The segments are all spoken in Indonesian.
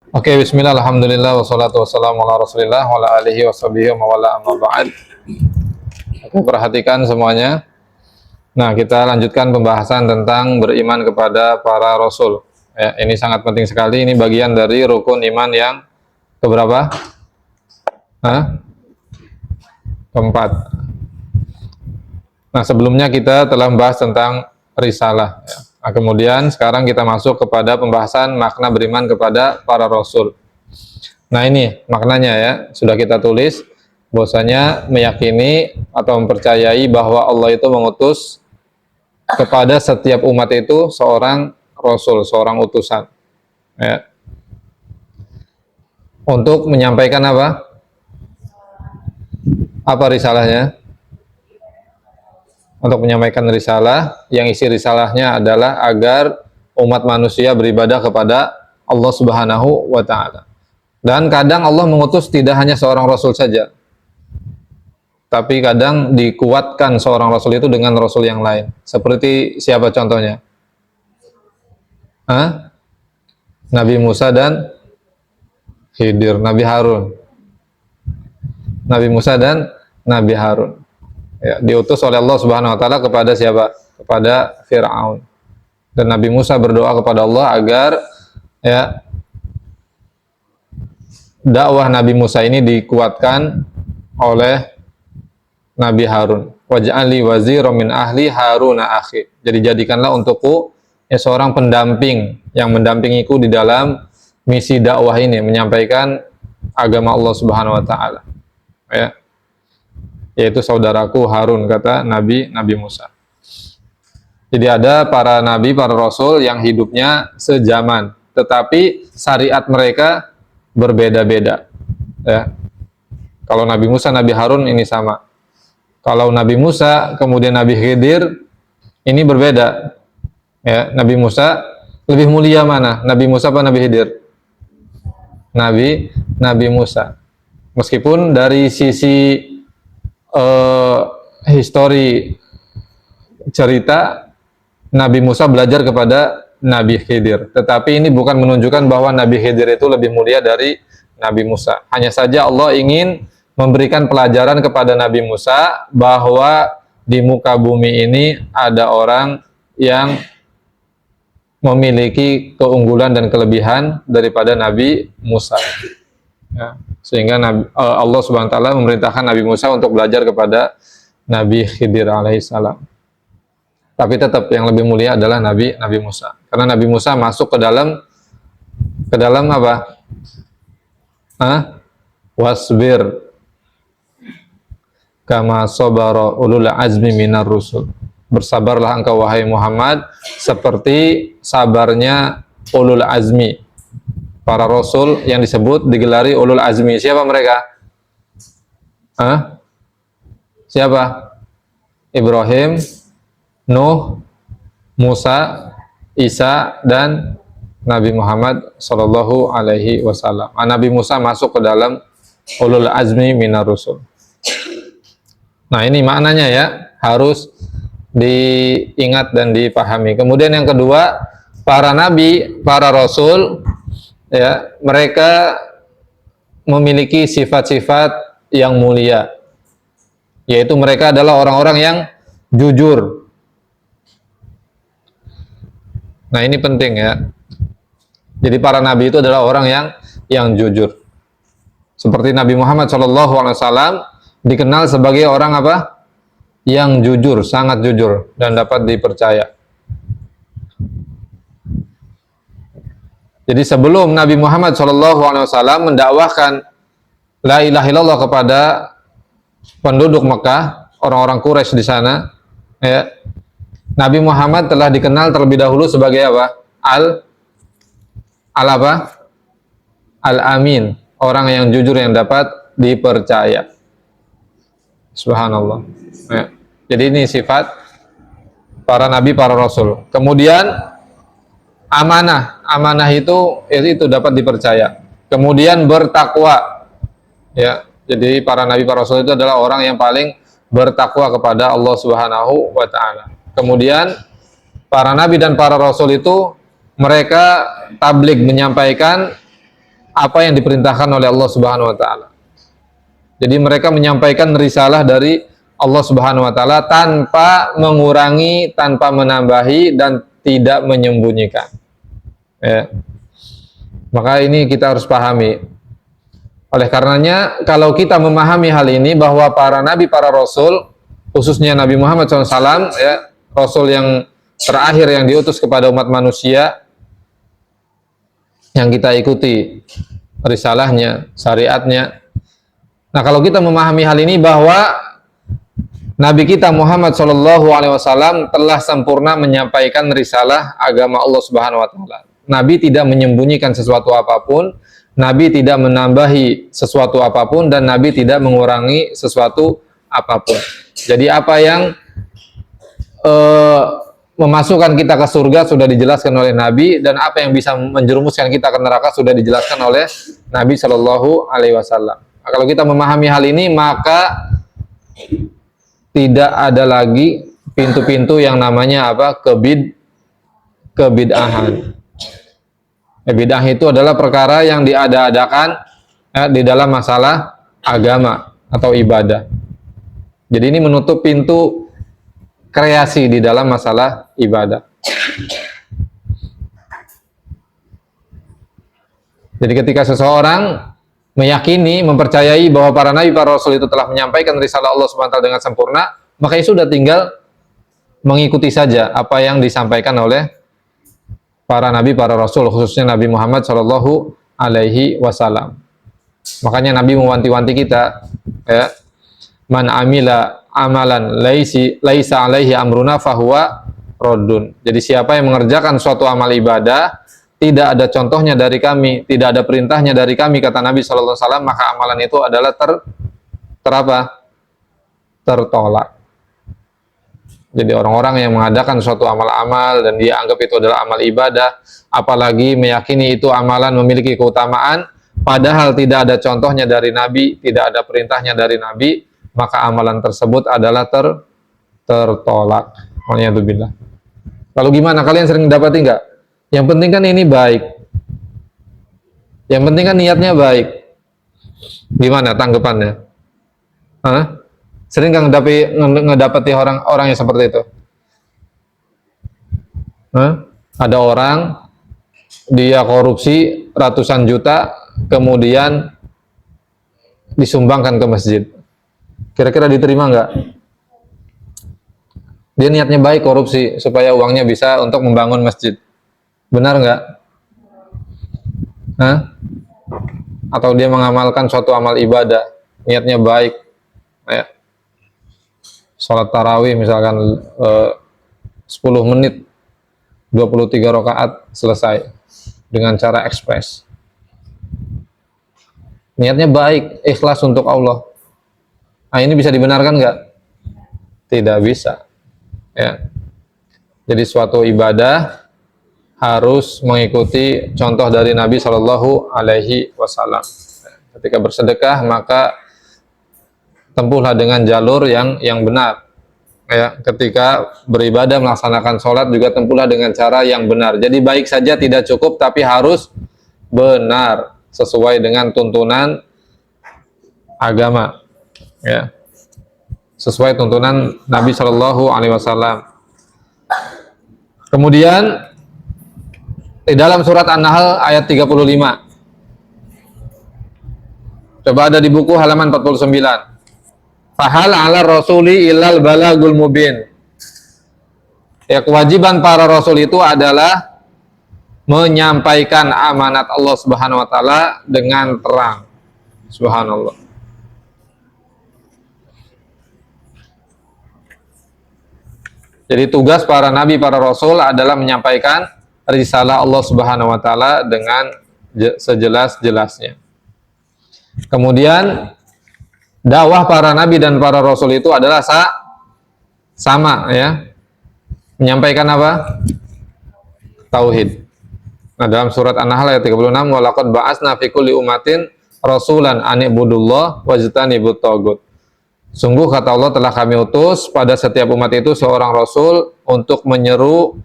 Oke, bismillah, alhamdulillah, wassalatu wassalamu ala rasulillah, wa ala alihi wa sahbihi wa mawala amma ba'd. Oke, perhatikan semuanya. Nah, kita lanjutkan pembahasan tentang beriman kepada para rasul. Ya, ini sangat penting sekali, ini bagian dari rukun iman yang keberapa? Hah? Keempat. Nah, sebelumnya kita telah membahas tentang risalah. Ya. Nah, kemudian sekarang kita masuk kepada pembahasan makna beriman kepada para rasul. Nah, ini maknanya ya, sudah kita tulis bahwasanya meyakini atau mempercayai bahwa Allah itu mengutus kepada setiap umat itu seorang rasul, seorang utusan. Ya. Untuk menyampaikan apa? Apa risalahnya? Untuk menyampaikan risalah, yang isi risalahnya adalah agar umat manusia beribadah kepada Allah Subhanahu wa taala. Dan kadang Allah mengutus tidak hanya seorang rasul saja, tapi kadang dikuatkan seorang rasul itu dengan rasul yang lain. Seperti siapa contohnya? Hah? Nabi Musa dan Khidir, Nabi Harun. Nabi Musa dan Nabi Harun. Ya, diutus oleh Allah Subhanahu wa taala kepada siapa? Kepada Firaun. Dan Nabi Musa berdoa kepada Allah agar ya dakwah Nabi Musa ini dikuatkan oleh Nabi Harun. Waj'alni waziran min ahli Haruna akhi. Jadi jadikanlah untukku ya seorang pendamping yang mendampingiku di dalam misi dakwah ini, menyampaikan agama Allah Subhanahu wa taala. Ya. Yaitu saudaraku Harun, kata Nabi Musa. Jadi ada para nabi, para rasul yang hidupnya sejaman, tetapi syariat mereka berbeda-beda. Ya. Kalau Nabi Musa, Nabi Harun ini sama. Kalau Nabi Musa, kemudian Nabi Khidir, ini berbeda. Ya, Nabi Musa lebih mulia mana? Nabi Musa apa Nabi Khidir? Nabi Musa. Meskipun dari sisi histori cerita, Nabi Musa belajar kepada Nabi Khidir, tetapi ini bukan menunjukkan bahwa Nabi Khidir itu lebih mulia dari Nabi Musa. Hanya saja Allah ingin memberikan pelajaran kepada Nabi Musa bahwa di muka bumi ini ada orang yang memiliki keunggulan dan kelebihan daripada Nabi Musa. Ya. Sehingga Allah Subhanahu wa taala memerintahkan Nabi Musa untuk belajar kepada Nabi Khidir alaihissalam. Tapi tetap yang lebih mulia adalah Nabi Musa. Karena Nabi Musa masuk ke dalam apa? Wasbir kama sabara ulul azmi minar rusul. Bersabarlah engkau wahai Muhammad seperti sabarnya ulul azmi, para rasul yang disebut digelari ulul azmi. Siapa mereka? Siapa? Ibrahim, Nuh, Musa, Isa, dan Nabi Muhammad Sallallahu Alaihi Wasallam. Nabi Musa masuk ke dalam ulul azmi minar rusul. Nah, ini maknanya ya, harus diingat dan dipahami. Kemudian yang kedua, para nabi, para rasul, ya, mereka memiliki sifat-sifat yang mulia, yaitu mereka adalah orang-orang yang jujur. Nah, ini penting ya. Jadi para nabi itu adalah orang yang jujur. Seperti Nabi Muhammad SAW dikenal sebagai orang apa? Yang jujur, sangat jujur dan dapat dipercaya. Jadi sebelum Nabi Muhammad SAW mendakwahkan la ilaha illallah kepada penduduk Mekah, orang-orang Quraisy di sana, ya, Nabi Muhammad telah dikenal terlebih dahulu sebagai apa? Al-Amin, orang yang jujur yang dapat dipercaya. Subhanallah. Ya. Jadi ini sifat para nabi, para rasul. Kemudian amanah itu dapat dipercaya. Kemudian bertakwa. Ya, jadi para nabi, para rasul itu adalah orang yang paling bertakwa kepada Allah Subhanahu wa taala. Kemudian para nabi dan para rasul itu mereka tabligh, menyampaikan apa yang diperintahkan oleh Allah Subhanahu wa taala. Jadi mereka menyampaikan risalah dari Allah Subhanahu wa taala tanpa mengurangi, tanpa menambahi dan tidak menyembunyikan. Ya. Maka ini kita harus pahami. Oleh karenanya, kalau kita memahami hal ini bahwa para nabi, para rasul, khususnya Nabi Muhammad SAW, ya, rasul yang terakhir yang diutus kepada umat manusia, yang kita ikuti risalahnya, syariatnya. Nah, kalau kita memahami hal ini bahwa Nabi kita Muhammad SAW telah sempurna menyampaikan risalah agama Allah Subhanahu wa taala. Nabi tidak menyembunyikan sesuatu apapun, Nabi tidak menambahi sesuatu apapun, dan Nabi tidak mengurangi sesuatu apapun. Jadi apa yang memasukkan kita ke surga sudah dijelaskan oleh Nabi, dan apa yang bisa menjerumuskan kita ke neraka sudah dijelaskan oleh Nabi Shallallahu Alaihi Wasallam. Nah, kalau kita memahami hal ini, maka tidak ada lagi pintu-pintu yang namanya apa? Kebid'ahan. Bid'ah itu adalah perkara yang diada-adakan di dalam masalah agama atau ibadah. Jadi ini menutup pintu kreasi di dalam masalah ibadah. Jadi ketika seseorang meyakini, mempercayai bahwa para nabi, para rasul itu telah menyampaikan risalah Allah SWT dengan sempurna, maka itu sudah tinggal mengikuti saja apa yang disampaikan oleh para nabi, para rasul, khususnya Nabi Muhammad Shallallahu Alaihi Wasallam. Makanya Nabi mewanti-wanti kita, ya, man amila amalan laisa alaihi amruna fahuwa raddun. Jadi siapa yang mengerjakan suatu amal ibadah tidak ada contohnya dari kami, tidak ada perintahnya dari kami, kata Nabi Shallallahu Alaihi Wasallam, maka amalan itu adalah tertolak. Jadi orang-orang yang mengadakan suatu amal-amal dan dia anggap itu adalah amal ibadah, apalagi meyakini itu amalan memiliki keutamaan, padahal tidak ada contohnya dari Nabi, tidak ada perintahnya dari Nabi, maka amalan tersebut adalah tertolak. Waliyadzubillah. Lalu gimana? Kalian sering dapati nggak? Yang penting kan ini baik. Yang penting kan niatnya baik. Gimana tanggapannya? Hah? Sering nggak ngedapati orang yang seperti itu? Hah? Ada orang dia korupsi ratusan juta, kemudian disumbangkan ke masjid. Kira-kira diterima nggak? Dia niatnya baik korupsi supaya uangnya bisa untuk membangun masjid. Benar nggak? Hah? Atau dia mengamalkan suatu amal ibadah, niatnya baik, ya. Sholat tarawih misalkan 10 menit 23 rakaat selesai dengan cara ekspres. Niatnya baik, ikhlas untuk Allah. Nah, ini bisa dibenarkan nggak? Tidak bisa. Ya. Jadi suatu ibadah harus mengikuti contoh dari Nabi Shallallahu Alaihi Wasallam. Ketika bersedekah maka tempuhlah dengan jalur yang benar. Ya, ketika beribadah melaksanakan sholat juga tempuhlah dengan cara yang benar. Jadi baik saja tidak cukup, tapi harus benar sesuai dengan tuntunan agama. Ya, sesuai tuntunan Nabi Shallallahu Alaihi Wasallam. Kemudian di dalam surat An-Nahl ayat 35. Coba ada di buku halaman 49. Fahal ala rasuli illal balagul mubin. Ya, kewajiban para rasul itu adalah menyampaikan amanat Allah Subhanahu wa taala dengan terang. Subhanallah. Jadi tugas para nabi, para rasul adalah menyampaikan risalah Allah Subhanahu wa taala dengan sejelas-jelasnya. Kemudian dakwah para nabi dan para rasul itu adalah sama, ya. Menyampaikan apa? Tauhid. Nah, dalam surat An-Nahl ayat 36, wa laqad ba'atsna fi kulli ummatin rasulan an ibudullah wajtanibut tagut. Sungguh kata Allah telah kami utus pada setiap umat itu seorang rasul untuk menyeru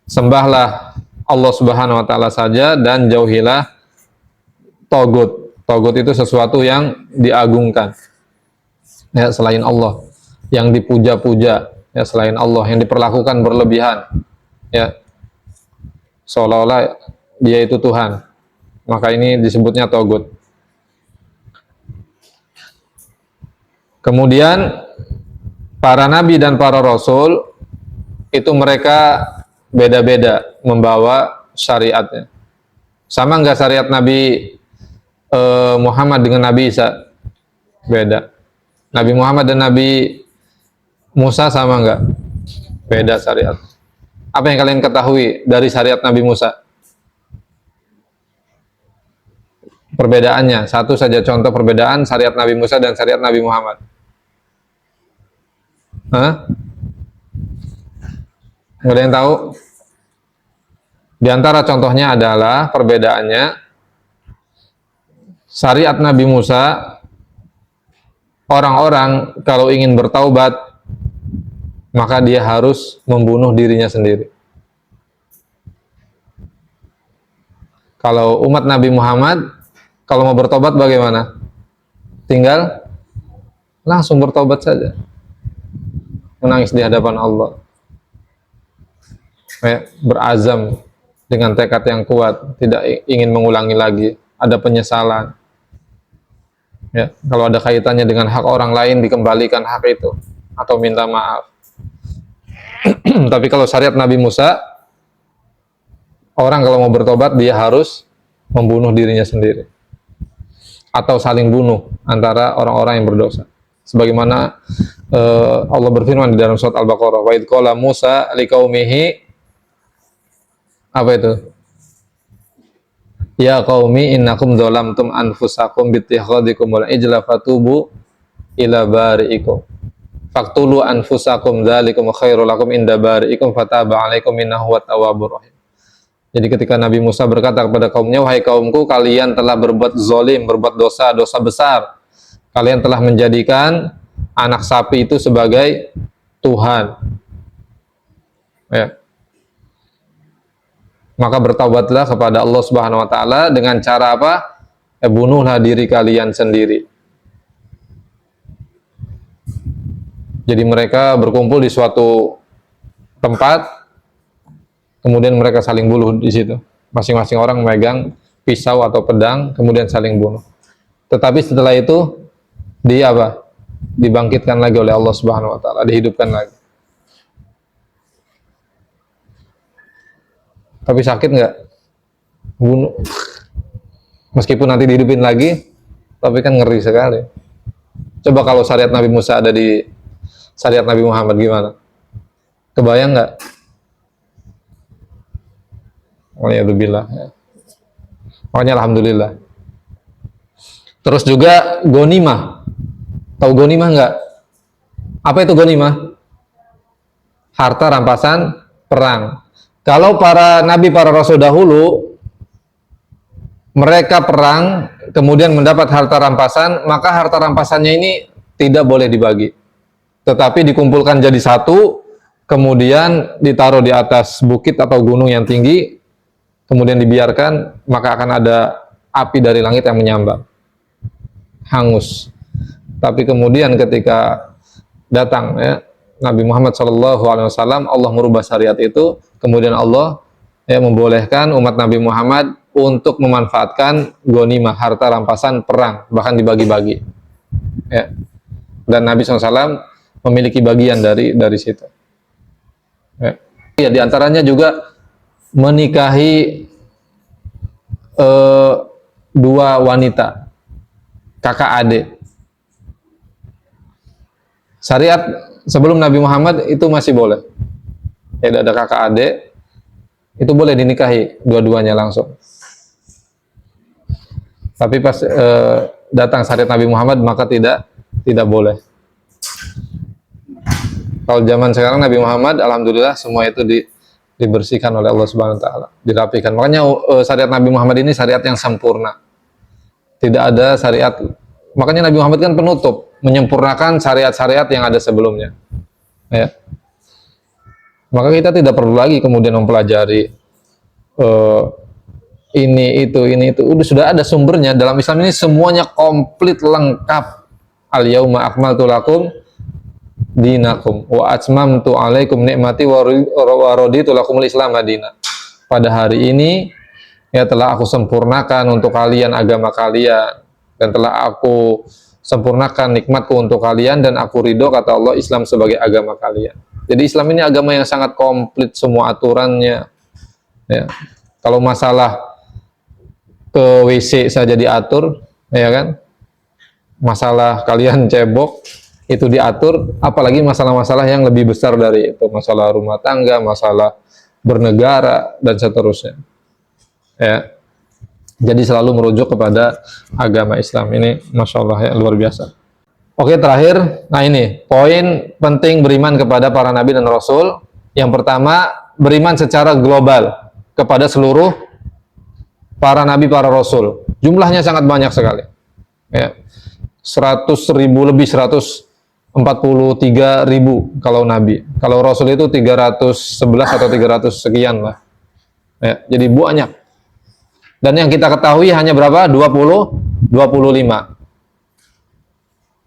sembahlah Allah Subhanahu wa taala saja dan jauhilah togut. Togut itu sesuatu yang diagungkan, ya, selain Allah, yang dipuja-puja, ya, selain Allah, yang diperlakukan berlebihan, ya, seolah-olah dia itu Tuhan. Maka ini disebutnya togut. Kemudian para nabi dan para rasul itu mereka beda-beda membawa syariatnya. Sama nggak syariat Nabi Muhammad dengan Nabi Isa? Beda. Nabi Muhammad dan Nabi Musa sama nggak? Beda syariat. Apa yang kalian ketahui dari syariat Nabi Musa? Perbedaannya, satu saja contoh perbedaan syariat Nabi Musa dan syariat Nabi Muhammad. Hah? Nggak ada yang tahu? Di antara contohnya adalah perbedaannya, syariat Nabi Musa, orang-orang kalau ingin bertaubat, maka dia harus membunuh dirinya sendiri. Kalau umat Nabi Muhammad, kalau mau bertobat bagaimana? Tinggal langsung bertobat saja. Menangis di hadapan Allah. Berazam dengan tekad yang kuat, tidak ingin mengulangi lagi, ada penyesalan. Ya, kalau ada kaitannya dengan hak orang lain, dikembalikan hak itu atau minta maaf. Tapi kalau syariat Nabi Musa, orang kalau mau bertobat dia harus membunuh dirinya sendiri atau saling bunuh antara orang-orang yang berdosa. Sebagaimana Allah berfirman di dalam surat Al-Baqarah, wa idh qala Musa liqaumihi, apa itu? Ya qaumi innakum dzalamtum anfusakum bittikhadikumul ijla fatubu ila bari'ikum faqtulu anfusakum dzalikum khairul lakum inda bari'ikum fataba 'alaikum innahu huwat tawwabur rahim. Jadi ketika Nabi Musa berkata kepada kaumnya, wahai kaumku, kalian telah berbuat zalim, berbuat dosa besar. Kalian telah menjadikan anak sapi itu sebagai Tuhan. Ya. Maka bertaubatlah kepada Allah Subhanahu wa taala dengan cara apa? Bunuhlah diri kalian sendiri. Jadi mereka berkumpul di suatu tempat, kemudian mereka saling bunuh di situ. Masing-masing orang memegang pisau atau pedang, kemudian saling bunuh. Tetapi setelah itu dia apa? Dibangkitkan lagi oleh Allah Subhanahu wa taala, dihidupkan lagi. Tapi sakit nggak? Bunuh. Meskipun nanti dihidupin lagi, tapi kan ngeri sekali. Coba kalau syariat Nabi Musa ada di syariat Nabi Muhammad gimana? Kebayang nggak? Waliyadzubillah. Makanya alhamdulillah. Terus juga gonimah. Tahu gonimah nggak? Apa itu gonimah? Harta rampasan perang. Kalau para nabi, para rasul dahulu, mereka perang, kemudian mendapat harta rampasan, maka harta rampasannya ini tidak boleh dibagi. Tetapi dikumpulkan jadi satu, kemudian ditaruh di atas bukit atau gunung yang tinggi, kemudian dibiarkan, maka akan ada api dari langit yang menyambar. Hangus. Tapi kemudian ketika datang ya, Nabi Muhammad SAW, Allah merubah syariat itu, kemudian Allah membolehkan umat Nabi Muhammad untuk memanfaatkan ghanimah, harta rampasan perang, bahkan dibagi-bagi. Ya. Dan Nabi SAW memiliki bagian dari situ. Ya, di antaranya juga menikahi dua wanita, kakak adik. Syariat sebelum Nabi Muhammad itu masih boleh. Ya, ada kakak adik, itu boleh dinikahi dua-duanya langsung. Tapi pas datang syariat Nabi Muhammad maka tidak boleh. Kalau zaman sekarang Nabi Muhammad, alhamdulillah semua itu dibersihkan oleh Allah Subhanahu wa taala, dirapikan. Makanya syariat Nabi Muhammad ini syariat yang sempurna. Tidak ada syariat. Makanya Nabi Muhammad kan penutup, menyempurnakan syariat-syariat yang ada sebelumnya. Ya. Maka kita tidak perlu lagi kemudian mempelajari ini itu udah sudah ada sumbernya. Dalam Islam ini semuanya komplit lengkap. Al yauma akmaltu lakum dinakum wa atmamtu alaikum nikmati wa raditu lakumul islam madina. Pada hari ini ya telah aku sempurnakan untuk kalian agama kalian, dan telah aku sempurnakan nikmatku untuk kalian, dan aku ridho, kata Allah, Islam sebagai agama kalian. Jadi Islam ini agama yang sangat komplit, semua aturannya ya. Kalau masalah ke WC saja diatur, ya kan? Masalah kalian cebok itu diatur, apalagi masalah-masalah yang lebih besar dari itu, masalah rumah tangga, masalah bernegara, dan seterusnya. Ya. Jadi selalu merujuk kepada agama Islam. Ini Masya Allah ya, luar biasa. Oke, terakhir, nah ini poin penting beriman kepada para nabi dan rasul. Yang pertama, beriman secara global kepada seluruh para nabi, para rasul. Jumlahnya sangat banyak sekali ya. 100.000 lebih, 143.000 kalau nabi. Kalau rasul itu 311 atau 300 sekian lah ya. Jadi banyak. Dan yang kita ketahui hanya berapa? 25.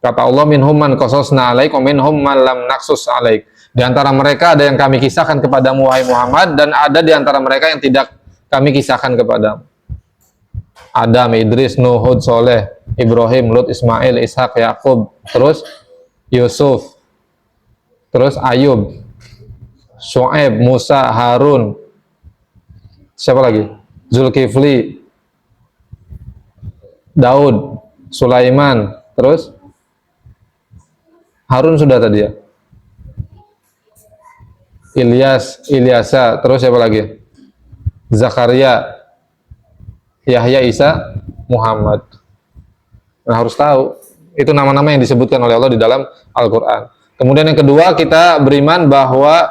Kata Allah, minhum man qasasna alaik wa minhum man lam naqsus alaik. Di antara mereka ada yang kami kisahkan kepadamu wahai Muhammad, dan ada di antara mereka yang tidak kami kisahkan kepadamu. Adam, Idris, Nuh, Hud, Soleh, Ibrahim, Lut, Ismail, Ishak, Yakub, terus Yusuf, terus Ayub, Syuaib, Musa, Harun, siapa lagi? Zulkifli, Daud, Sulaiman, terus Harun sudah tadi ya. Ilyasa, terus siapa lagi? Zakaria, Yahya, Isa, Muhammad. Nah, harus tahu itu nama-nama yang disebutkan oleh Allah di dalam Al-Quran. Kemudian yang kedua, kita beriman bahwa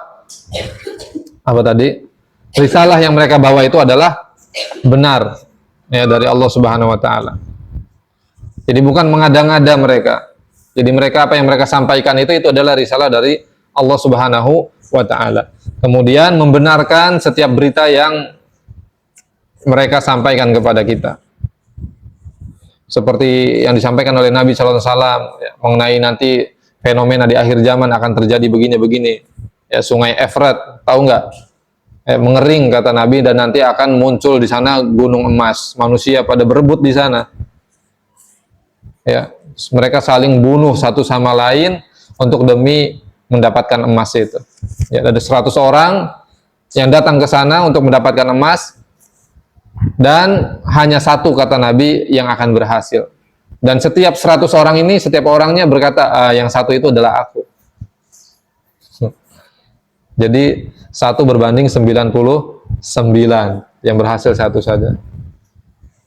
apa tadi? Risalah yang mereka bawa itu adalah benar ya, dari Allah Subhanahu wa taala. Jadi bukan mengada-ngada mereka. Jadi mereka, apa yang mereka sampaikan itu adalah risalah dari Allah Subhanahu wa taala. Kemudian membenarkan setiap berita yang mereka sampaikan kepada kita. Seperti yang disampaikan oleh Nabi sallallahu alaihi wasallam ya, mengenai nanti fenomena di akhir zaman akan terjadi begini-begini. Ya, Sungai Efrat, tahu nggak? Mengering kata Nabi, dan nanti akan muncul di sana gunung emas. Manusia pada berebut di sana. Ya, mereka saling bunuh satu sama lain untuk demi mendapatkan emas itu. Ya, ada 100 orang yang datang ke sana untuk mendapatkan emas, dan hanya satu kata Nabi yang akan berhasil. Dan setiap 100 orang ini, setiap orangnya berkata, yang satu itu adalah aku. Jadi 1 berbanding 99 yang berhasil satu saja.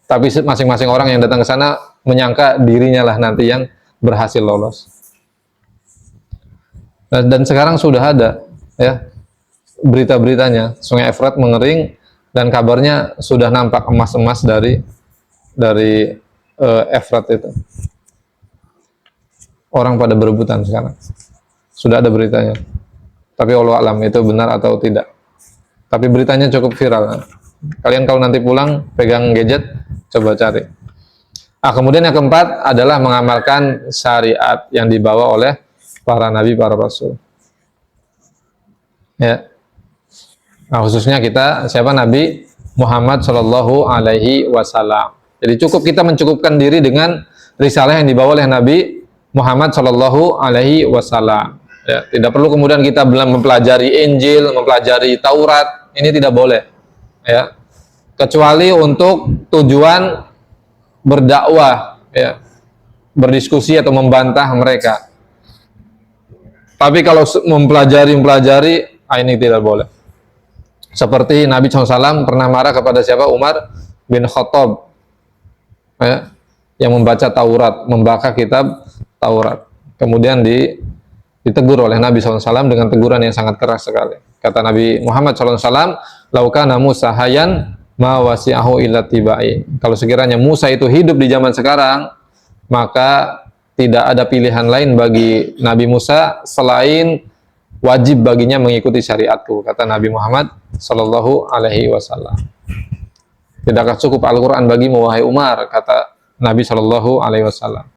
Tapi masing-masing orang yang datang ke sana menyangka dirinya lah nanti yang berhasil lolos. Dan sekarang sudah ada ya berita-beritanya, Sungai Efrat mengering, dan kabarnya sudah nampak emas-emas dari Efrat itu. Orang pada berebutan sekarang. Sudah ada beritanya. Tapi Allah alam itu benar atau tidak. Tapi beritanya cukup viral. Kalian kalau nanti pulang pegang gadget, coba cari. Kemudian yang keempat adalah mengamalkan syariat yang dibawa oleh para nabi, para rasul. Ya. Nah, khususnya kita siapa? Nabi Muhammad Shallallahu Alaihi Wasallam. Jadi cukup kita mencukupkan diri dengan risalah yang dibawa oleh Nabi Muhammad Shallallahu Alaihi Wasallam. Ya, tidak perlu kemudian kita belum mempelajari Injil, mempelajari Taurat, ini tidak boleh. Ya, kecuali untuk tujuan berdakwah, ya, berdiskusi atau membantah mereka. Tapi kalau mempelajari, ini tidak boleh. Seperti Nabi SAW pernah marah kepada siapa? Umar bin Khattab, ya, yang membaca Taurat, membaca kitab Taurat. Kemudian ditegur oleh Nabi SAW dengan teguran yang sangat keras sekali. Kata Nabi Muhammad SAW, laukana Musa hayan ma wasi'ahu illa tibai. Kalau sekiranya Musa itu hidup di zaman sekarang, maka tidak ada pilihan lain bagi Nabi Musa selain wajib baginya mengikuti syariatku, kata Nabi Muhammad Sallallahu Alaihi Wasallam. Tidakkah cukup Al-Quran bagimu wahai Umar, kata Nabi Shallallahu Alaihi Wasallam.